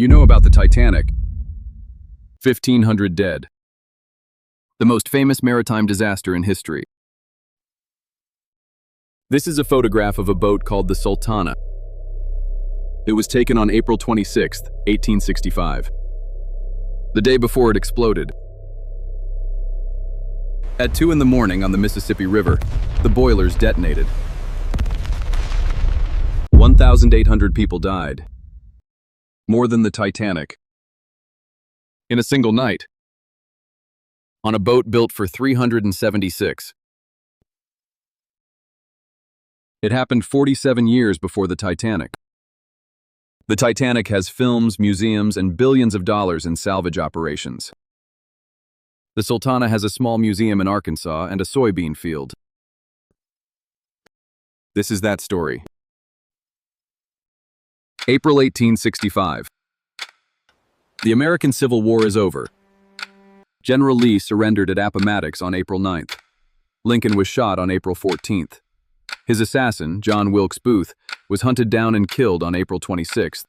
You know about the Titanic. 1,500 dead. The most famous maritime disaster in history. This is a photograph of a boat called the Sultana. It was taken on April 26, 1865. The day before it exploded. At 2 in the morning on the Mississippi River, the boilers detonated. 1,800 people died. More than the Titanic. In a single night. On a boat built for 376. It happened 47 years before the Titanic. The Titanic has films, museums, and billions of dollars in salvage operations. The Sultana has a small museum in Arkansas and a soybean field. This is that story. April 1865. The American Civil War is over. General Lee surrendered at Appomattox on April 9th. Lincoln was shot on April 14th. His assassin, John Wilkes Booth, was hunted down and killed on April 26th.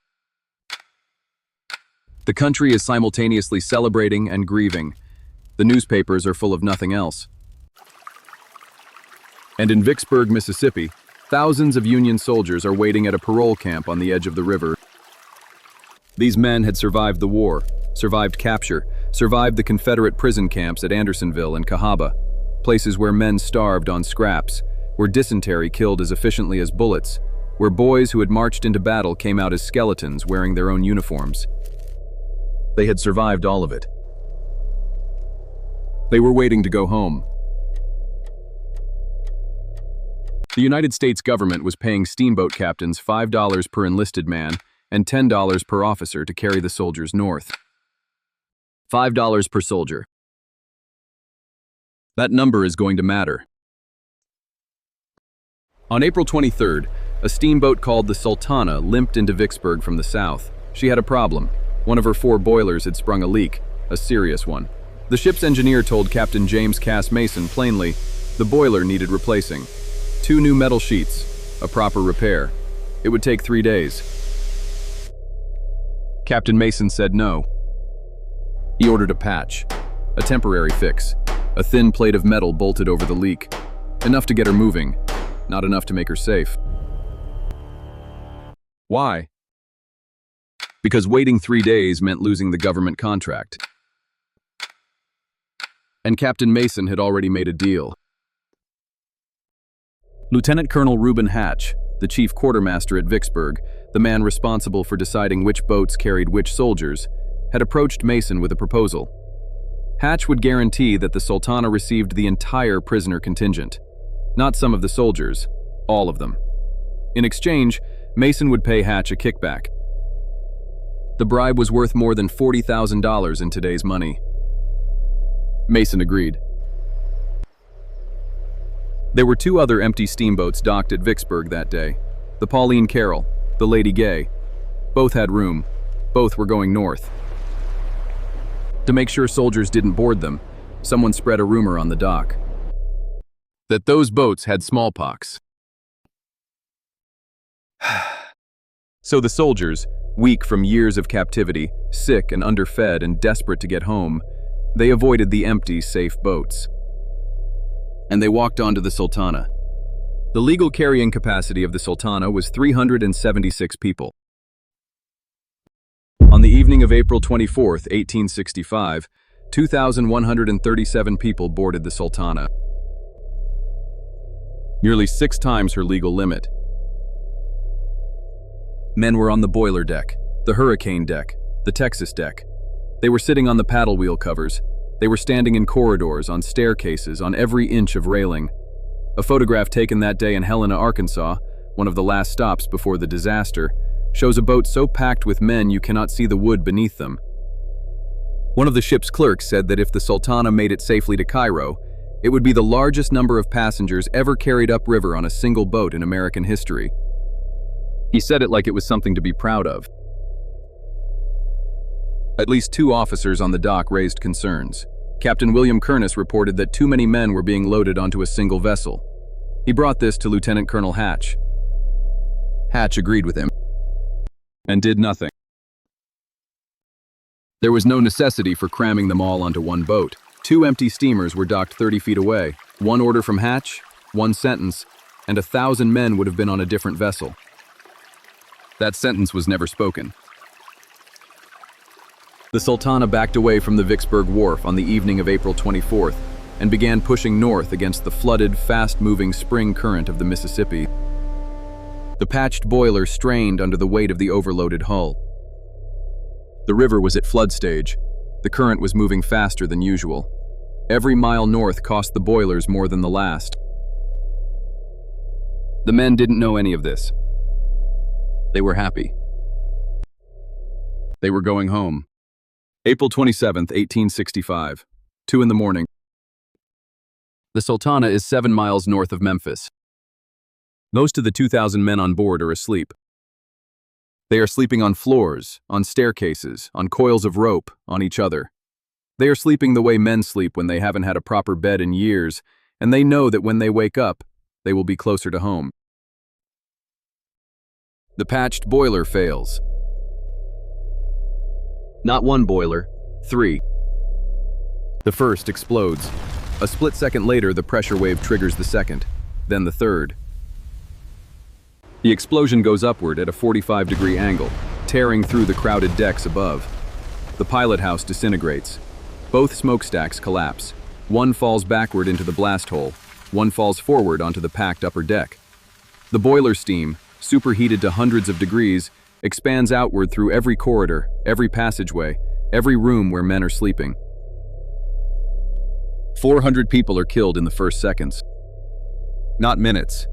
The country is simultaneously celebrating and grieving. The newspapers are full of nothing else. And in Vicksburg, Mississippi, thousands of Union soldiers are waiting at a parole camp on the edge of the river. These men had survived the war, survived capture, survived the Confederate prison camps at Andersonville and Cahaba, places where men starved on scraps, where dysentery killed as efficiently as bullets, where boys who had marched into battle came out as skeletons wearing their own uniforms. They had survived all of it. They were waiting to go home. The United States government was paying steamboat captains $5 per enlisted man and $10 per officer to carry the soldiers north. $5 per soldier. That number is going to matter. On April 23rd, a steamboat called the Sultana limped into Vicksburg from the south. She had a problem. One of her 4 boilers had sprung a leak, a serious one. The ship's engineer told Captain James Cass Mason plainly, the boiler needed replacing. 2 new metal sheets, a proper repair. It would take 3 days. Captain Mason said no. He ordered a patch, a temporary fix, a thin plate of metal bolted over the leak. Enough to get her moving, not enough to make her safe. Why? Because waiting 3 days meant losing the government contract. And Captain Mason had already made a deal. Lieutenant Colonel Reuben Hatch, the chief quartermaster at Vicksburg, the man responsible for deciding which boats carried which soldiers, had approached Mason with a proposal. Hatch would guarantee that the Sultana received the entire prisoner contingent, not some of the soldiers, all of them. In exchange, Mason would pay Hatch a kickback. The bribe was worth more than $40,000 in today's money. Mason agreed. There were 2 other empty steamboats docked at Vicksburg that day. The Pauline Carroll, the Lady Gay. Both had room. Both were going north. To make sure soldiers didn't board them, someone spread a rumor on the dock that those boats had smallpox. So the soldiers, weak from years of captivity, sick and underfed and desperate to get home, they avoided the empty, safe boats. And they walked onto the Sultana. The legal carrying capacity of the Sultana was 376 people. On the evening of April 24, 1865, 2,137 people boarded the Sultana. Nearly 6 times her legal limit. Men were on the boiler deck, the hurricane deck, the Texas deck. They were sitting on the paddle wheel covers. They were standing in corridors, on staircases, on every inch of railing. A photograph taken that day in Helena, Arkansas, one of the last stops before the disaster, shows a boat so packed with men you cannot see the wood beneath them. One of the ship's clerks said that if the Sultana made it safely to Cairo, it would be the largest number of passengers ever carried upriver on a single boat in American history. He said it like it was something to be proud of. At least 2 officers on the dock raised concerns. Captain William Kernes reported that too many men were being loaded onto a single vessel. He brought this to Lieutenant Colonel Hatch. Hatch agreed with him and did nothing. There was no necessity for cramming them all onto one boat. 2 empty steamers were docked 30 feet away. 1 order from hatch, 1 sentence, and 1,000 men would have been on a different vessel. That sentence was never spoken. The Sultana backed away from the Vicksburg Wharf on the evening of April 24th and began pushing north against the flooded, fast-moving spring current of the Mississippi. The patched boiler strained under the weight of the overloaded hull. The river was at flood stage. The current was moving faster than usual. Every mile north cost the boilers more than the last. The men didn't know any of this. They were happy. They were going home. April 27, 1865, 2 in the morning. The Sultana is 7 miles north of Memphis. Most of the 2,000 men on board are asleep. They are sleeping on floors, on staircases, on coils of rope, on each other. They are sleeping the way men sleep when they haven't had a proper bed in years, and they know that when they wake up, they will be closer to home. The patched boiler fails. Not 1 boiler, 3. The first explodes. A split second later, the pressure wave triggers the second, then the third. The explosion goes upward at a 45-degree angle, tearing through the crowded decks above. The pilot house disintegrates. Both smokestacks collapse. 1 falls backward into the blast hole. 1 falls forward onto the packed upper deck. The boiler steam, superheated to hundreds of degrees, expands outward through every corridor, every passageway, every room where men are sleeping. 400 people are killed in the first seconds. Not minutes.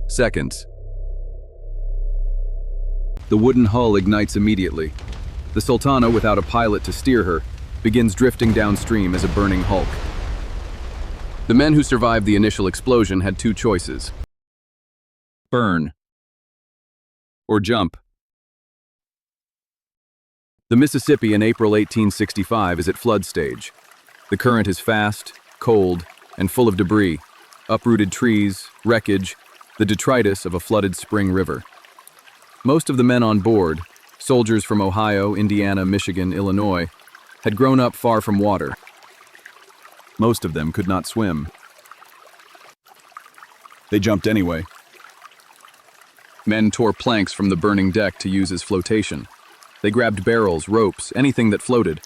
Seconds. The wooden hull ignites immediately. The Sultana, without a pilot to steer her, begins drifting downstream as a burning hulk. The men who survived the initial explosion had 2 choices: burn or jump. The Mississippi in April 1865 is at flood stage. The current is fast, cold, and full of debris, uprooted trees, wreckage, the detritus of a flooded spring river. Most of the men on board, soldiers from Ohio, Indiana, Michigan, Illinois, had grown up far from water. Most of them could not swim. They jumped anyway. Men tore planks from the burning deck to use as flotation. They grabbed barrels, ropes, anything that floated.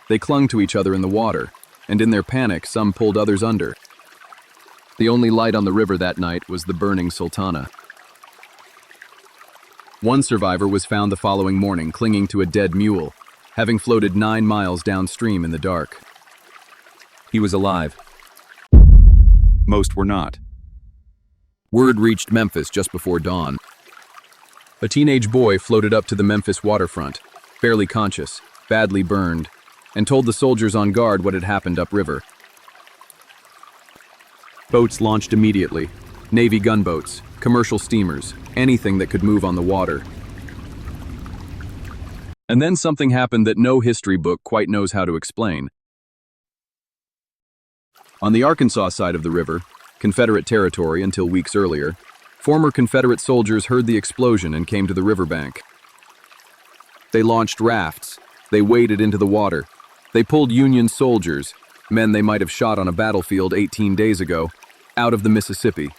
They clung to each other in the water, and in their panic, some pulled others under. The only light on the river that night was the burning Sultana. 1 survivor was found the following morning clinging to a dead mule, having floated 9 miles downstream in the dark. He was alive. Most were not. Word reached Memphis just before dawn. A teenage boy floated up to the Memphis waterfront, barely conscious, badly burned, and told the soldiers on guard what had happened upriver. Boats launched immediately. Navy gunboats, commercial steamers, anything that could move on the water. And then something happened that no history book quite knows how to explain. On the Arkansas side of the river, Confederate territory until weeks earlier, former Confederate soldiers heard the explosion and came to the riverbank. They launched rafts. They waded into the water. They pulled Union soldiers, men they might have shot on a battlefield 18 days ago, out of the Mississippi.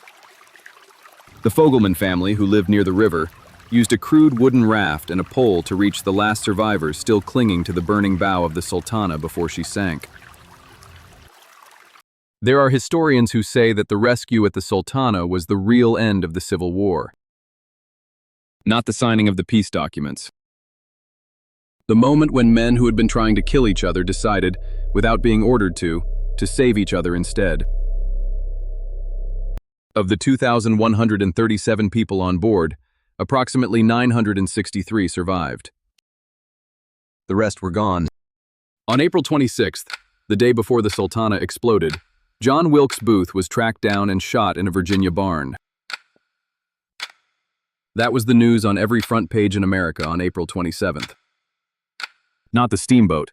The Fogelman family, who lived near the river, used a crude wooden raft and a pole to reach the last survivors still clinging to the burning bow of the Sultana before she sank. There are historians who say that the rescue at the Sultana was the real end of the Civil War, not the signing of the peace documents. The moment when men who had been trying to kill each other decided, without being ordered to save each other instead. Of the 2,137 people on board, approximately 963 survived. The rest were gone. On April 26th, the day before the Sultana exploded, John Wilkes Booth was tracked down and shot in a Virginia barn. That was the news on every front page in America on April 27th. Not the steamboat.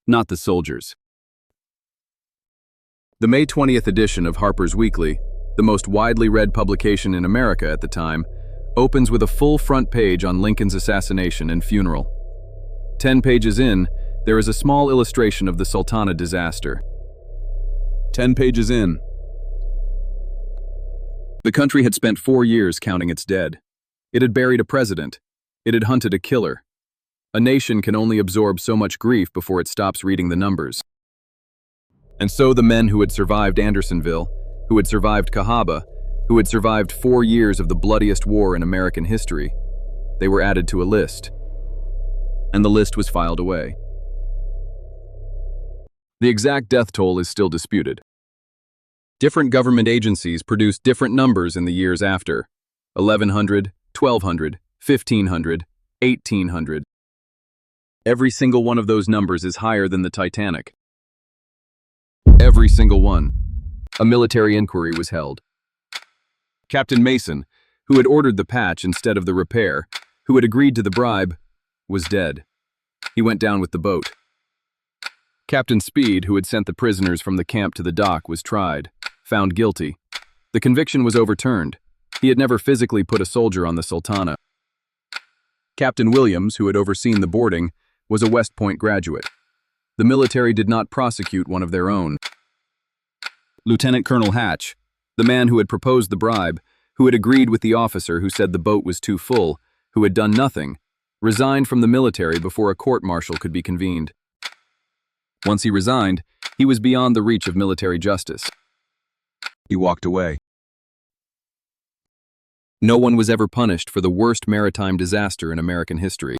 Not the soldiers. The May 20th edition of Harper's Weekly, the most widely read publication in America at the time, opens with a full front page on Lincoln's assassination and funeral. 10 pages in, there is a small illustration of the Sultana disaster. 10 pages in. The country had spent 4 years counting its dead. It had buried a president. It had hunted a killer. A nation can only absorb so much grief before it stops reading the numbers. And so the men who had survived Andersonville, who had survived Cahaba, who had survived 4 years of the bloodiest war in American history, they were added to a list. And the list was filed away. The exact death toll is still disputed. Different government agencies produced different numbers in the years after: 1100, 1200, 1500, 1800. Every single one of those numbers is higher than the Titanic. Every single one. A military inquiry was held. Captain Mason, who had ordered the patch instead of the repair, who had agreed to the bribe, was dead. He went down with the boat. Captain Speed, who had sent the prisoners from the camp to the dock, was tried, found guilty. The conviction was overturned. He had never physically put a soldier on the Sultana. Captain Williams, who had overseen the boarding, was a West Point graduate. The military did not prosecute one of their own. Lieutenant Colonel Hatch, the man who had proposed the bribe, who had agreed with the officer who said the boat was too full, who had done nothing, resigned from the military before a court-martial could be convened. Once he resigned, he was beyond the reach of military justice. He walked away. No one was ever punished for the worst maritime disaster in American history.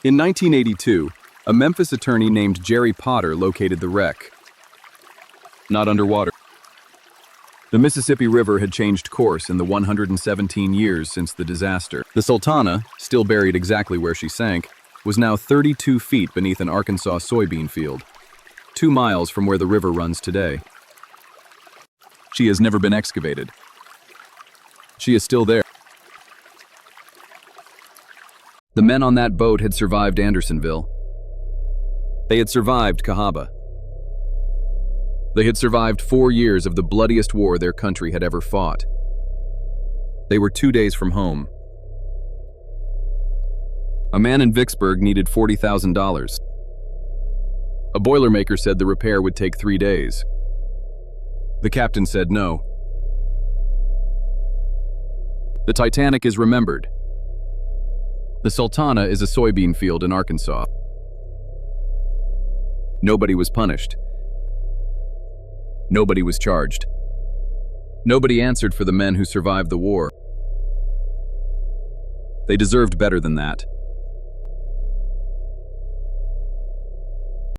In 1982, a Memphis attorney named Jerry Potter located the wreck. Not underwater. The Mississippi River had changed course in the 117 years since the disaster. The Sultana, still buried exactly where she sank, was now 32 feet beneath an Arkansas soybean field, 2 miles from where the river runs today. She has never been excavated. She is still there. The men on that boat had survived Andersonville. They had survived Cahaba. They had survived 4 years of the bloodiest war their country had ever fought. They were 2 days from home. A man in Vicksburg needed $40,000. A boilermaker said the repair would take 3 days. The captain said no. The Titanic is remembered. The Sultana is a soybean field in Arkansas. Nobody was punished. Nobody was charged. Nobody answered for the men who survived the war. They deserved better than that.